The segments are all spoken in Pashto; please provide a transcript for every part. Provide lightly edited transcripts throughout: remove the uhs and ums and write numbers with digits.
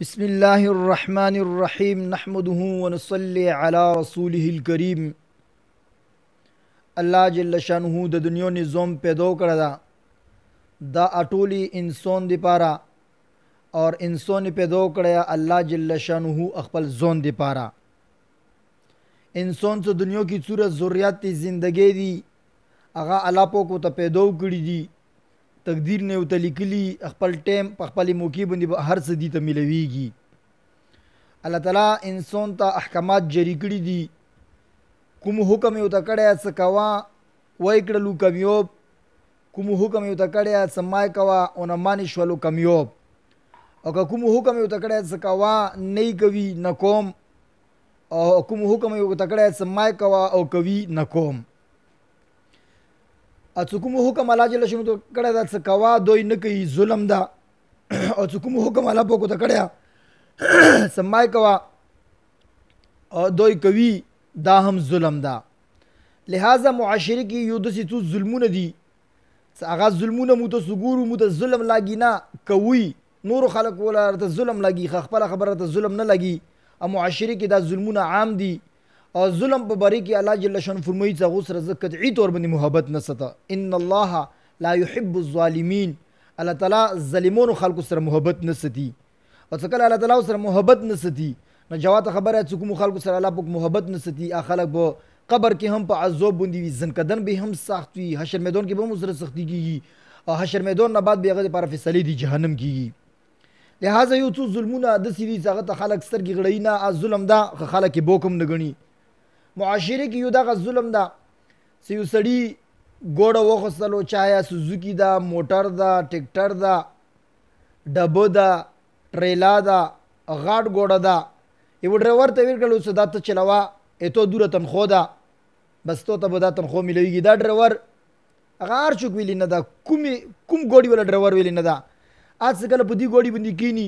بسم الله الرحمن الرحیم نحمده ونصلی علی رسوله الکریم. الله جل شانه د دنیا نظام پیدا کړی دا اټولی انسان دی پاره اور انسان پیدا کړی الله جل شانه خپل ځون دی پاره. انسان څه دنیا کی صورت ضرورت دی زندگی دی هغه الله پاک ته پیدا کړی دی، تقدیر نے ورته لیکلي خپل ټیم په خپل موقع باندې هر څه دي ته ملويږي. الله تعالی انسان ته احکامات جاری کړي دي، کوم حکم یې ورته کړی څه کوه وایي کړلو کامیاب، کوم حکم یې ورته کړی څه مای کوه او نه مانې شولو کامیاب، او که کوم حکم یې ورته کړی څه کوه نه کوي نه کوم، او کوم حکم یې ورته کړی څه مای کوه او کوي نه کوم. څه کوم حکم الله جل شانه کړی دا څه کوه دوی نه کوي ظلم ده، او څه کوم حکم الله پاک ته کړی څه مای کوه او دوی کوي دا هم ظلم ده. لہذا معاشره کې یو داسې څو ظلمونه دي څه هغه ظلمونه مو ته ګورو مو ته ظلم لاګي نه کوي، نورو خلک ولا ته ظلم لاګي خپله خبره ته ظلم نه لاګي، او معاشره کې دا ظلمونه عام دي. اور ظلم په باره کې الله جل شانه فرمایي چې هغو سره زه قطعي طور باندې محبت نه سته. ان الله لا يحب الظالمین، الله تعالی ظالمونو خلکو سره محبت نه ستي، او څه کله الله تعالی سره محبت نه ستي نو جواب خبره چې کوم خلکو سره الله پاک محبت نه ستي هغه خلک به قبر کې هم په عذاب باندې وي، ځنکدن به هم سخت وي، حشر میدان کې به هم سره سختی کیږي، او حشر میدان نه بعد به هغه لپاره فیصلې دي جهنم کیږي. لہذا یو څو ظلمونه داسې دي چې هغه ته خلک سترګې غړوي نه، ظلم ده خلک یې بوکم نه ګڼي. معاشره کې یو دغه ظلم ده چې یو سړي ګوډه وخوستلو، چایا سوزوکي ده، موټر ده، ټیکټر ده، ډبه ده، ټریلا ده، غاټ ګوډه ده، یو ډرایور ته ویل کړل چې دا ته چلوه ایتو دوره تنخوا ده، بس تو ته به دا تنخوا میلویږي. دا ډرایور هغه هر څوک ویلی نه ده، کوم ګوډي والا ډرایور ویلی نه ده. आज څه کله په دې ګوډي باندې کینی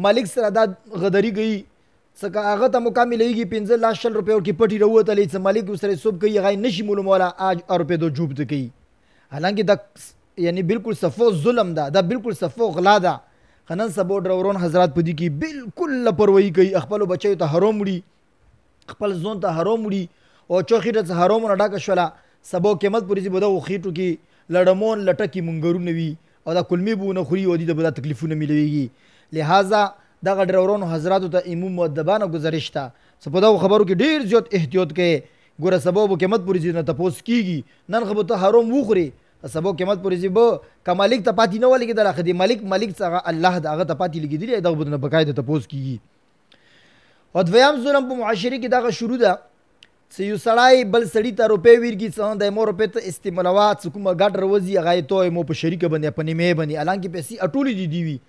مالک سره دا غداری کوي څکه هغه ته مکمل ایږي 15 روپے ورکې پټي راوتلې چې مالک سره سوب کوي هغه نشي معلوموله آج روپے دو جوب ته کوي، حالانکه دا یعنی بالکل صفو ظلم ده، دا بالکل صفو غلا ده. خنن سبو ډرورون حضرات پدې کې بالکل لاپروايي کوي، خپل بچو ته حرام وړي، خپل ځون ته حرام وړي، او چوخیره ته حرام نه ډاکه شولا سبو قیمت پرې بده خېټو کې لړمون لټکی مونګرونه وي، او دا کلمی بونه خوري او دې د بده تکلیفونه ملويږي. لہذا دغه ډرورونو حضراتو ته عموم مؤدبانه گزارش ته څه په دغو خبرو کې ډېر زیات احتیاط کوي. ګوره سبا به قیمت پورې ځي نه تپوس کېږي، نن خو به ته حرام وخورې سبا قیمت پورې ځي به که مالک ته پاتې نه ولګېدله خو دې مالک څه الله د هغه ته پاتې لګېدلي دغه به نه باقاعده تپوس کېږي. او دویم ظلم په معاشره کې دغه شروع ده چې یو سړی بل سړي ته روپۍ ورکړي څه د مو روپۍ ته استعمالوه څه کومه ګټه راوځي هغه یې تو مو په شریکه باندې په نیمې باندې حالانکې پیسې اټولې دي وي.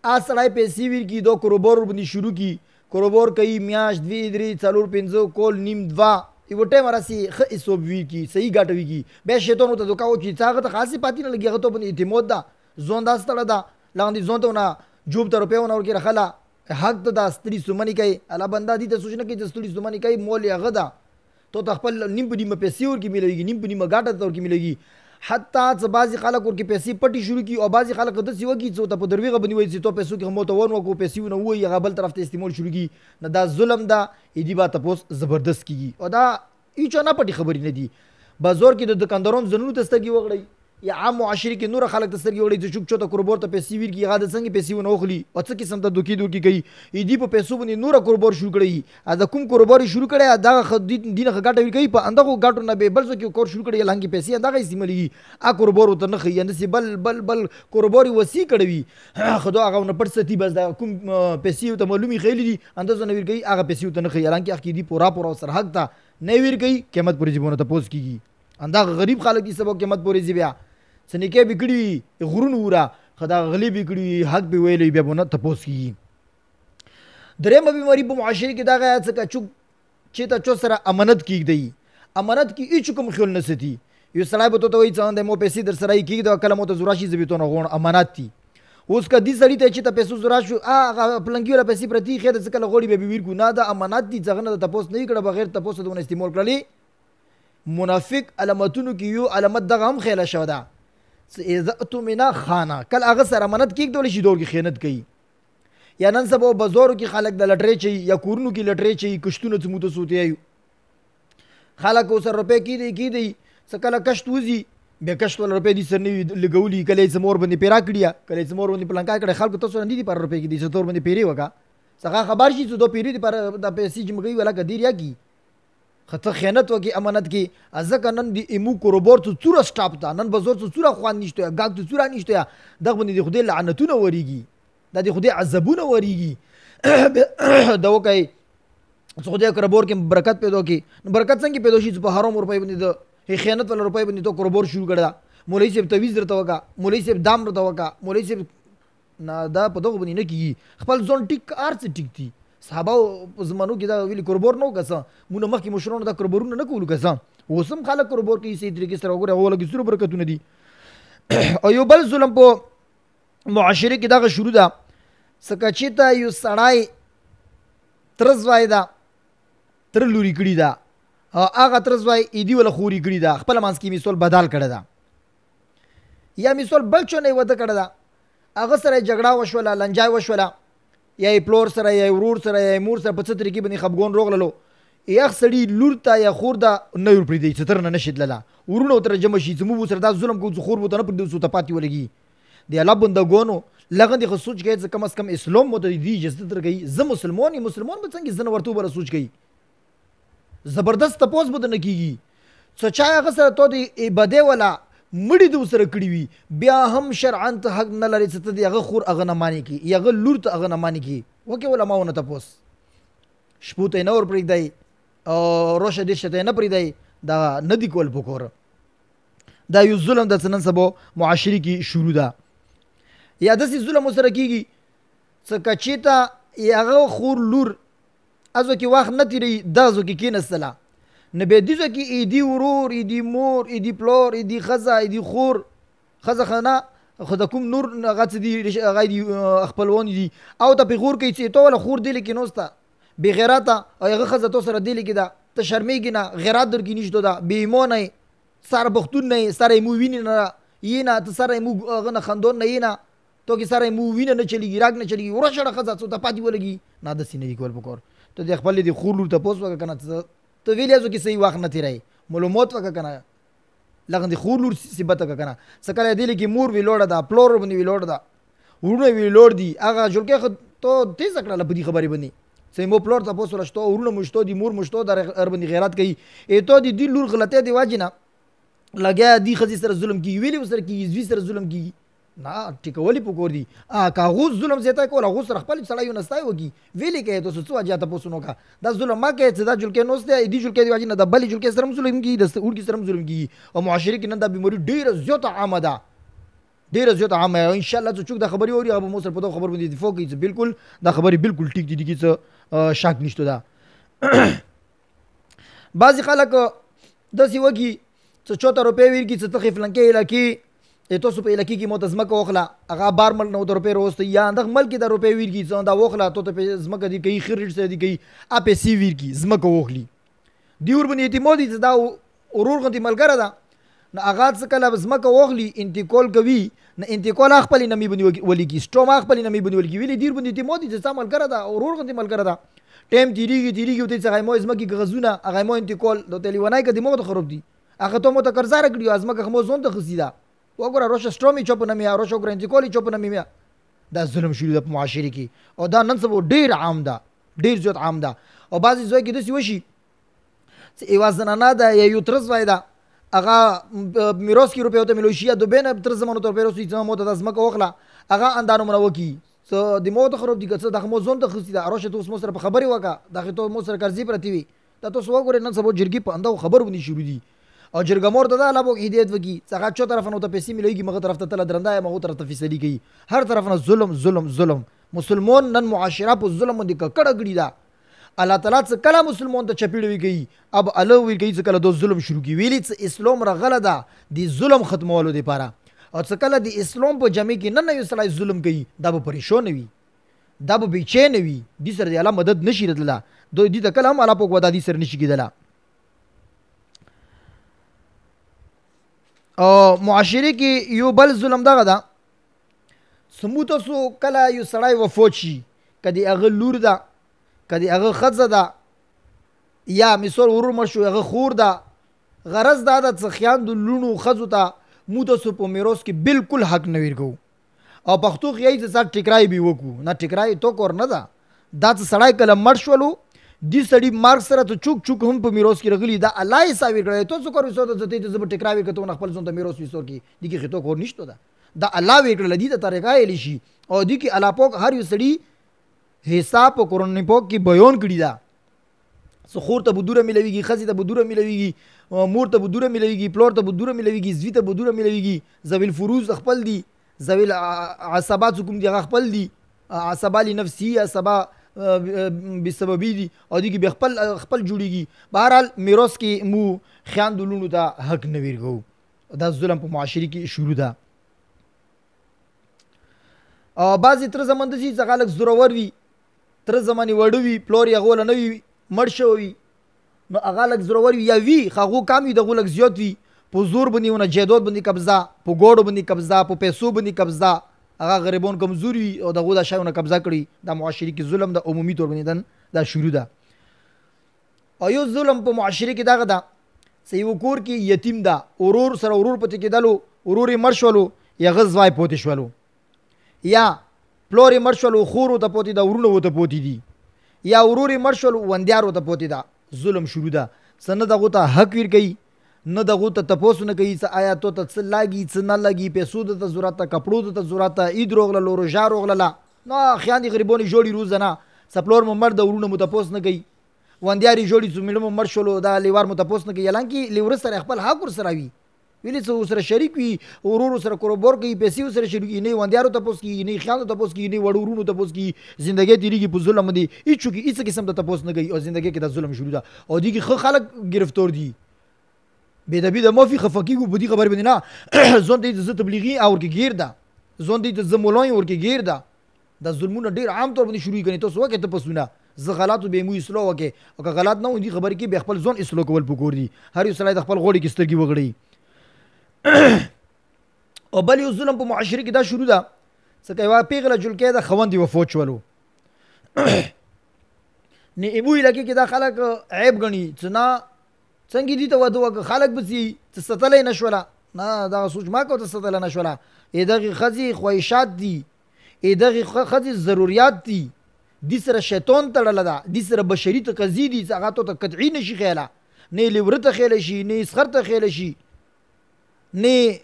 سړی پیسې ورکړي دو کاروبار باندې شروع کړي، کاروبار کوي میاشت 2 3 4 5 کول نیم 2 یو ټایم راسي ښه حساب ورکړي صحیح ګټه ورکړي، بیا شیطان ورته دوکه وکړي چې هغه ته خاصې پاتې نه لګي، هغه ته باندې اعتماد ده، ځون دا ستړه ده لاندې ځون ته ونه جوب ته روپۍ ونه ورکړي رخله حق ته دا ستړي ستومنې کوي. الله بنده دې ته سوچ نه کوي چې ستړي ستومنې کوي مول یې هغه ده، تو ته خپل نیم په نیمه پیسې ورکړي ملويږي، نیم په نیمه ګټه ته ورکړي ملويږي. حتی چې بعضې خلک ورکې پیسې پټې شروع کړي او بعضې خلک داسې وکړي چې ورته په درویغه باندې وایي چې تو پیسو کې مو ته ون وکړو پیسې ونه ووایي هغه بل طرف ته استعمال شروع کړي، نه دا ظلم ده، دې به تپوس زبردست کېږي. او دا هېچا نه پټې خبرې نه دي. بازار کې د دکاندارانو ځنونو ته سترګې وغړئ یا عام معاشرې کې نور خلک ته سترګې وغړئ چې چوک چوته کاروبار ته پیسې ورکړي هغه د څنګه پیسې ونه واخلي او څه قسم ته دوکې دوکې کوي، دې په پیسو باندې نوره کاروبار شروع کړی، دا کوم کاروبار یې شروع کړی دغه دې نه ښه ګټه ورکوي، په همدغو ګټو نه به بل څوک یو کار شروع کړی حالانکې پیسې همدغه استعمالېږي، کاروبار ورته نه ښیي همداسې بل کاروبار یې وسیع کړی وي خو دا هغه ونه پټ ساتي، بس دا کوم پیسې ورته معلومې خیلي دي اندازه نه ورکوي هغه پیسې ورته نه ښیي، حالانکې هغې دې پوره سر حق ته نه ورکوي قیمت پورې ځي به ونه تپوس کېږي. همدغه غریب خلک دي سبا قیمت پورې ځي بیا څه نیکۍ به کړي وي غرونه وره خو دا غلې به کړي وي حق به ویلی بیا به نه تپوس کېږي. درېیمه بیماري په معاشرې کې دغه څه چېرته چا سره امانت کېږدئ، امانت کې هېڅ کوم خیال نه ساتي. یو سړی به تو ته وایي څه دی مو پیسې در سره یې کېږده کله مو ته زور راشي زه به تو نه غواړم امانت دي. اوس که دې سړي ته چې ته پیسو زور راشو هغه پلنګي والا پیسې پرتې ښې ده څه کله غواړي بیا به ویرکو نه دا امانت دي څه هغه نه د تپوس نه یې کړه بغیر تپوسه دونه استعمال کړلې. منافق علامتونو کې یو علامت دغه هم خیاله شوه ده اذا اؤتمن خانه، کله هغه سره امانت کېږدولی شي دور کې خیانت کوي، یا نن سبا بازارو کې خلک د لټرۍ چي یا کورونو کې لټرۍ چي کشتونه څه موته سوتي یو خلک اوس روپے کیدی څه کله کشت وزي بیا کشت ول روپے دي سر نه لګولي کله څه مور باندې پیرا کړیا کله څه مور باندې پلانکا کړه خلکو تاسو نه دي پر روپے کې دي څه تور باندې پیری وکا څنګه خبر شي چې دو پیری دي پر د پیسې جمګي ولا کدیر یا کی خطر خیانت وکي امانت کی ازکه نن دی ایمو کوربور ته چوره سټاپ تا نن بزور ته چوره خوان نشته گاګ ته چوره نشته دغه باندې د خدای لعنتونه وریږي د خدای عذابونه وریږي دا وکي خدای کوربور کې برکت پیدا کی برکت څنګه پیدا شي په حرام روپۍ باندې د خیانت ول روپۍ باندې تو کوربور شروع کړه مولوی صاحب تویز درته وکا مولوی صاحب دام درته وکا مولوی صاحب نه دا په دغه باندې نه کیږي خپل ځون ټیک ارڅ ټیک دي صحابه زمانو کې دا ویلي کوربور نو کسا مونږ مخکې مشرونو دا کوربورونه نه کولو کسا اوسم خلک کوربور کې سي طریقې سره وګوره هغه لګي سره برکتونه دي او یو بل ظلم په معاشره کې دا شروع ده سکچیتا یو سړای ترزوای دا تر لوري کړی دا هغه ترزوای ایدی ولا خوري کړی دا خپل مانس کې مثال بدل کړی دا یا مثال بل چونه وته کړی دا هغه سره جګړه وشوله لنجای وشوله یا پلور سره یا ورور سره یا مور سره په څه طریقې باندې خپګون روغللو یخ سړی لور ته یا خور دا نه ور پرې دی ستر نه نشیدله ورونو تر جمع شي زمو سره دا ظلم کو خور بوته نه پرې سو ته پاتې ولګي دی الله بندګونو لغه دي سوچ کې کم از کم اسلام مو ته دی اجازه درګي زه مسلمان به څنګه زنه ورته بر سوچ کوي زبردست تپوس بده نه کیږي څه چا هغه سره ته دی بده ولا مړی د سره کړی وي بیا هم شرعاً ته حق نه لري چې ته هغه خور هغه نه مانی کی هغه لور ته هغه نه مانی کی وکه علماونه تپوس شپو ته نه ور پرېږدی او روشه دې شته نه پرېږدی دا نه دی کول پکور دا یو ظلم د سنن سبو معاشري کې شروع ده یا داسې ظلم سره کیږي څه کچیته هغه خور لور ازو کې وخت نه تیری دازو کې کینستله نه به دیزه کې ایدی ورور ایدی مور ایدی پلور ایدی خزه ایدی خور خزه خانه خدا کوم نور غت دی غیدی خپلوان دي او ته په غور کې چې تو ولا خور دی لیکن اوستا بی غیرته او هغه خزه تو سره دی لیکي دا ته شرمېږي نه غیرت درګی نشته دا بی ایمان نه سر بختون نه سره مو ویني نه یینا ته سره مو غنه خندون نه یینا تو کې سره مو ویني نه چلیږي راګ نه چلیږي ورشه خزه ته پاتې ولګي نه د سینې کول پکور ته د خپل دی خور ته پوس وکړه کنه ته ویلیازو کې صحیح وخت نه تیرای معلومات وکړه کنه لغه دی خور لور صفت وکړه کنه سکه دی کې مور وی لوړه دا پلور باندې وی لوړه دا ورونه وی لوړ دی هغه جوړکه ته تیز کړه په دې خبرې باندې سې مو پلور ته پوسول شته ورونه مشتو دی مور مشتو در باندې غیرت کوي اته دی لور غلطه دی واجنه لګیا دی خزي سره ظلم کی ویلی سره کی زوی سره ظلم کی نه ټیکولی پکور دی کاغذ ظلم زیاته کول غو سره خپل سړی ونستای وږي ویلې کې ته څه واجاته پوسونو کا دا ظلم ما کې چې دا جلکې نوسته دی جلکې دی واجنه د بلی جلکې سره ظلم کی د اور کې سره ظلم کی او معاشري کې نن دا بیماری ډیره زیاته عامه ده ډیره زیاته عامه ان شاء الله چې څوک دا خبري اوري هغه مو سره په خبر باندې اتفاق کوي بالکل دا خبري بالکل ټیک دي کی څه شک نشته دا بعضی خلک داسې وږي چې 40 روپے ورکی څه تخفیف لنکې لکی تاسو په لکی کې متزمکه وخلا هغه بار مل 9 روپے روست یا اندغ ملک د روپے ورکی څنګه دا وخلا ته په زمکه دی کوي خیر سره دی کوي اپ سی ورکی زمکه وخلی دی ور باندې اعتماد دي دا اورور غندي ملګری دا نه هغه څه کله زمکه وخلی انتقال کوي نه انتقال خپل نمی باندې ولي کی سټوم خپل نمی باندې ولي ویلي دیر باندې اعتماد دي چې ملګری دا اورور غندي ملګری دا ټیم تیریږي ته څنګه مو زمکه غزونه هغه مو انتقال د تلیوانای کدي مو خراب دي هغه ته مو تکرزار کړیو ازمکه مو زون ته خسیدا وګوره روشه سټرومي چوپ نه میا روشه ګرنځي کولی چوپ نه میا دا ظلم شروع د معاشري کې او دا نن سبا ډیر عام ده ډیر زیات عام ده او بعضی ځای کې داسې وشي چې ایوازنه نه ده یا یو ترز وای ده هغه میراث کې روپیو ته ملوشیا د بین تر زمانو تر پیروس چې مو ته د ځمکه وخلا هغه اندانو منوکی څه د مو ته خراب دي که څه د مو زون ته خسي دا روشه ته مو سره په خبري وکا دغه ته مو سره قرضې پرتی وي دا تاسو وګورئ نن سبا جرګي په اندو خبر ونی شروع دي او جرګه مور ته دا الله بو هدایت وکي څنګه چو طرف نه ته پیسې ملويږي مغه طرف ته تل درنده مغه طرف ته فیصله کوي هر طرف نه ظلم ظلم ظلم مسلمان نن معاشره په ظلم باندې کړه غړي دا الله تعالی څخه کله مسلمان ته چپیړوي کوي اب الله وی کوي چې کله دو ظلم شروع کی ویلي چې اسلام رغله ده دی ظلم ختمولو دی پاره او څه کله دی اسلام په جمع کې نه یو سړی ظلم کوي دا به پریشان وي دا به بیچین وي دي سره دی الله مدد نشي راتله دوی دي ته کله هم الله په ودا دي سره نشي کېدله او معاشره کې یو بل ظلم دغه ده سموته سو کله یو سړی وفات شي کدی هغه لور ده کدی هغه ښځه ده یا مثال ورور مړ شو هغه خور ده. غرض دا ده چې خویندو لوڼو ښځو ته موږ تاسو په میراث کې بالکل حق نه ورکوو. او پښتو کې یې چې ټکرای به وکړو نه ټکرای تو کور نه ده. دا چې سړی کله مړ شولو دې سړي مارک سره ته چوک چوک هم په میراث کې رغلی دا الله یې حساب ورکړی. تو څه کوي سو ته ته زه به ټکرای ورکړم خپل ځون ته میراث وسو کې دي کې خطو کور نشته ده. دا الله ورکړل دي ته طریقه یې شي او دي کې الله پاک هر یو سړي حساب په قرآن پاک کې بیان کړی دا. خور ته بدوره ملويږي خزي ته بدوره ملويږي مور ته بدوره ملويږي پلور ته بدوره ملويږي زوی ته بدوره ملويږي. ذویل فروز خپل دي ذویل عصبات کوم دي خپل دي عصبه لنفسي عصبه بسببي دي او دي کې خپل جوړيږي. بهرحال میراث کې مو خویندو لوڼو ته حق نه ورکوو. دا ظلم په معاشري کې شروع ده. بعضې تر زمان داسې چې خلک زورور وي تر زمانې وړه وي پلور یې هغه وله نه وي مړ شوی وي نو هغه لږ زورور وي یا وي هغو کم وي د هغو لږ زیات وي په زور باندې ونه جایداد باندې قبضه په ګوړو باندې قبضه په پیسو باندې قبضه هغه غریبان کمزور وي او د هغو دا شیونه قبضه کړي. دا معاشري کې ظلم د عمومي طور باندې دا شروع ده. او یو ظلم په معاشري کې دغه ده چې یو کور کې یتیم ده ورور سره ورور پاتې کېدلو ورور یې مړ شولو یا غزوای پاتې شولو یا پلور یې مړ شولو خور ورته پاتې ده ورونه ورته پاتې دي یا ورور یې مړ شولو وندیار ورته پاتې ده. ظلم شروع ده. څه نه دغو ته حق ورکوي نه دغو ته تپوس نه کوي چې آیا تو ته څه لاګي څه نه لاګي پیسو ته ضرورت ده کپړو ته ضرورت ده عید روغله روژه روغله نو خویندې غریبانې جوړې روزه نه سپلور مو مړ د ورونه مو تپوس نه کوي وندیار یې جوړې څو میړه مو مړ شولو دا لیوار مو تپوس نه کوي حالانکې لیوره سره خپل حق ورسره وي ویلې څه ورسره شریک وي ورور سره کاروبار کوي پیسې ورسره شریک وي نه وندیارو تپوس کوي نه خویندو تپوس کوي نه وړو ورونو تپوس کوي زندګۍ تېرېږي په ظلم باندې هېڅ قسم ته تپوس نه کوي او زندګۍ کې دا ظلم شروع ده. او دې کې ښه خلک ګرفتار دي بېدبي د مافي خفه کېږو په دې خبرې باندې نه ځان ته زه تبلیغي او ورکې ګیر ده ځان ته زه مولای ورکې ګیر ده. دا ظلمونه ډېر عام طور باندې شروع کوي. تاسو وکړئ تپوسونه زه غلطو به مو اصلاح وکړې او که غلط نه و دې خبرې کې بیا خپل ځان اصلاح کول پکار دي. هر یو سړی د خپل غوړې کې سترګې وغړوي. او بل یو ظلم په معاشري کې دا شروع ده څه که یوه پیغله جلکۍ ده خوند یې وفات شولو نه ایمو علاقې کې دا خلک عیب ګڼي چې نه څنګه دي ته واده وکړه خلک به څه څه ستلی نه شوله نه دغه سوچ ما کوه ته ستله نه شوله. دغې ښځې خواهشات دي دغې ښځې ضروریات دي دې سره شیطان تړله ده دې سره بشري تقاضي دي چې هغه تو ته قطعي نه شي خیاله نه یې لیوره ته خیله شي نه یې سخر ته خیله شي نه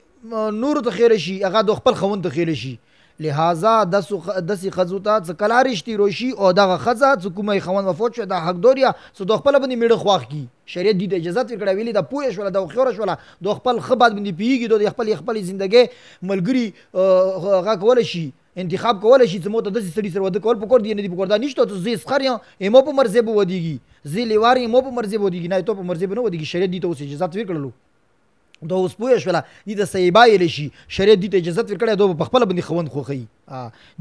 نور ته خیره شي هغه د خپل خوند ته خیره شي. لہذا داسې ښځو ته څه کله رشتې روشي او دغه ښځه چې کومه یې خوند وفات شوه دا حقدار یا څه د خپله باندې میړه خواښ کړي شریعت دې ته اجازت ورکړی ویلې دا پوهه شوله دا هوښیاره شوله د خپل ښه باد باندې پوهېږي د خپلې زندګۍ ملګري هغه کولی شي انتخاب کولی شي چې مو ته داسې سړي سره واده کول پکار دي نه دي پکار دا نشته چې زه سخر یم ایمو په مرضۍ به ودېږي زه لیوار یم ایمو په مرضۍ به ودېږي نه تو په مرضۍ به نه ودېږي شریعت دې ته اوس اجازت ورکړلو دا اوس پوه شوله دې ته صحیبه ویلی شي شریعت دې ته اجازت ورکړی دا به په خپله باندې خوند خوښوي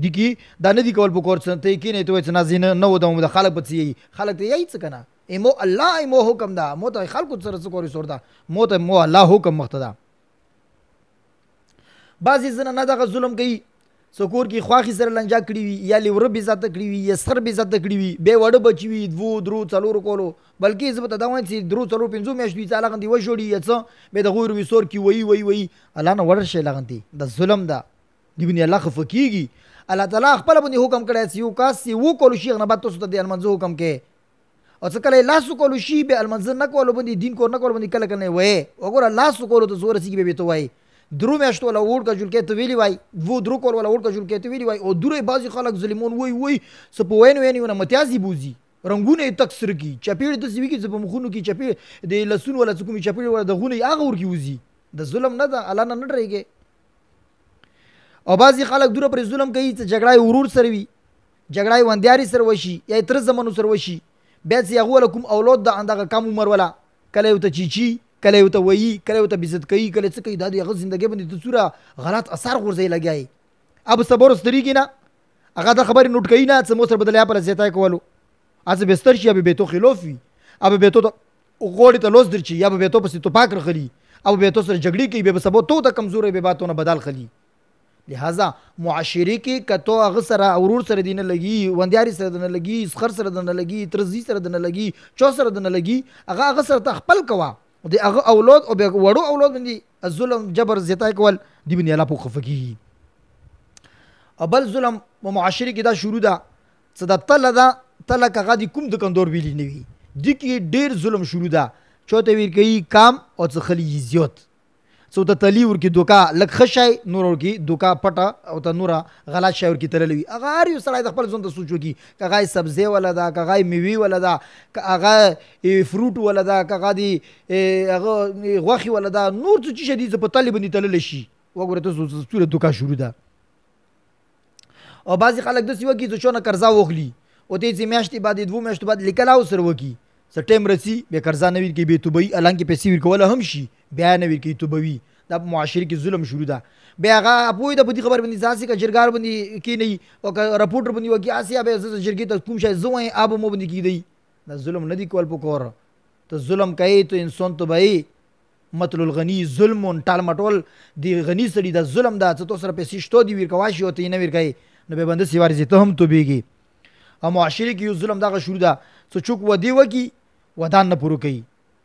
دې کې دا نه دي کول پکار ته یې کښېنئ ته وایې چې نه زه نه ودم د خلک به څه یي خلک ته یایي څه که نه ایمو الله ایمو حکم ده مو ته خلکو سره څه کورې سور ده مو الله حکم مخته ده. بعضې زنانه دغه ظلم کوي څه کور کې خواښې سره لنجا کړي وي یا لیوره بې عزته کړي وي یا سر بې عزته کړي وي بیا واړه بچي وي 2 3 4 کولو بلکې زه به ته دا وایم چې 3 4 5 میاشتې وي چې هغه غوندې وژوړي یا څه بیا د هغوی رویسور کې وایي الله نه وړر شي هغه غوندې د ظلم ده دې باندې الله خفه کېږي. الله تعالی خپله باندې حکم کړی چې یو کس چې وکولو شي هغه نه بعد تاسو ته د المنځه حکم کې او څه کله یې لاس وکولو شي بیا المنځه نه کولو باندې دین کور نه کولو باندې کله کله وایې وګوره لاس وکولو ته زه ورسېږي بیا ته وایي 3 میاشتو ولا وړکه جلکۍ ته ویلي وای 2 کال ولا وړکه جلکۍ ته ویلي وای او درې بعضې خلک ظلمون وایي څه په وینو نه متیازې بوځي رنګونه یې تک سره کړي چپېړې داسې وي چې په مخونو کې چپې د لسون ولا څه کومې چپېړې ولا د غونه یې هغه ورکې وځي د ظلم نه ده الله نه ډرېږي. او بعضې خلک دوره پرې ظلم کوي چې جګړه یې ورور سره وي جګړه یې وندیارې سره وشي یا یې تره زمنو سره وشي بیا چې هغه وله کوم اولاد ده همدغه کم عمر ولا کله یې ورته چیچي کله یې ورته وایي کله یې ورته بېزت کوي کله څه کوي دا د هغه زندګۍ باندې د څومره غلط اثر غورځوي لګیایي اب صبر سترېږي نه هغه دا خبرې نوټ کوي نه څه مو سره بدل یا پله زیاتی کولو هسې بستر شي یا به بیتو خلاف وي اب بیتو ته غوړې ته لوس درچي یا به بیتو پسې توپاک رخلي اب بیتو سره جګړې کوي بیا به سبا تو ته کمزوری بیا به تو نه بدل خلي لہٰذا معاشرې کې که تو هغه سره ورور سره دې نه لګي، وندیاري سره دې نه لګي، سخر سره دې نه لګي، ترزي سره دې نه لګي، چا سره دې نه لګي، هغه سره ته خپل کوه. د هغه اولاد او بیا وړو اولاد باندې ظلم جبر زیاتی کول دې باندې الله پوخ خفه کېږي. او بل ظلم په معاشرې کې دا شروع ده څه د تله ده، تله که هغه د کوم دکاندار ویلي نه وي، دې کې ډېر ظلم شروع ده. چا ته ویل کوي کام او څه خلي زیات، څو ته تلی ورکې دوکا لږ ښه شی، نور ورکې دوکا پټه او ته نوره غلط شی ورکې تللی وي. هغه هر یو سړی د خپل ځان ته سوچ وکړي که هغه یې سبزی وله ده، که هغه یې میوې وله ده، که هغه فروټ وله ده، که هغه د هغه غوښې وله ده، نور څه څه شی دي چې په تلې باندې تللی شي. وګوره ته څومره دوکا شروع ده. او بعضې خلک داسې وکړي چې چا نه قرضه واخلي او ته یې چې میاشتې بعد 2 میاشتو بعد لیکل او سره وکړي، څه ټایم رسي بیا قرضه نه ورکوي، بیا توبوي، حالانکې پیسې ورکولی هم شي بیا نه ورکوي، توبوي. دا په معاشرې کې ظلم شروع ده. بیا هغه پوه ده په دې خبر باندې ځاسې که جرګار باندې کښېنوي او که رپورټر باندې وکړي هسې بیا زه جرګې ته کوم شی زه وایم آب مو باندې کېږدی. دا ظلم نه دی کول پکار. ته ظلم کوې تو انسان تو به مطل الغني ظلم ټال مټول دی غني سړي دا ظلم ده چې تو سره پیسې شته دي ورکوای شي او ته یې نه ورکوې نو بیا بنده سې وارځي ته هم توبېږي. او معاشرې کې یو ظلم دغه شروع ده چې څوک ودې وکړي ودان نه پوره کوي.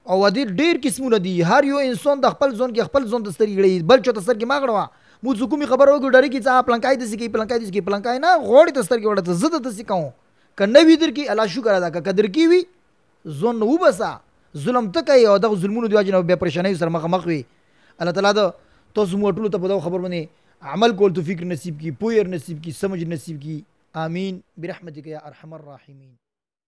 او ودې ډېر قسمونه دي. هر یو انسان د خپل ځان کې خپل ځان ته سترګې غړوي، بل چا ته سترګې مه غړوه. موږ چې کومې خبره وکړو ډارېږي چې پلنکای داسې کوي پلنکای داسې کوي، پلنکای نه غوړې ته سترګې وړه ته زه ته داسې کوم. که نه وي درکې الله شکر ادا کړه، که درکې وي ځان نه وبسه. ظلم ته کوي او دغه ظلمونو د وجې نه بیا پریشانیو سره مخامخ وي. الله تعالی د تاسو موږ ټولو ته په دغه خبر باندې عمل کول توفیق نصیب کړي، پوهه نصیب کړي، سمجھ نصیب کړي. آمین برحمتک یا ارحم الراحمین.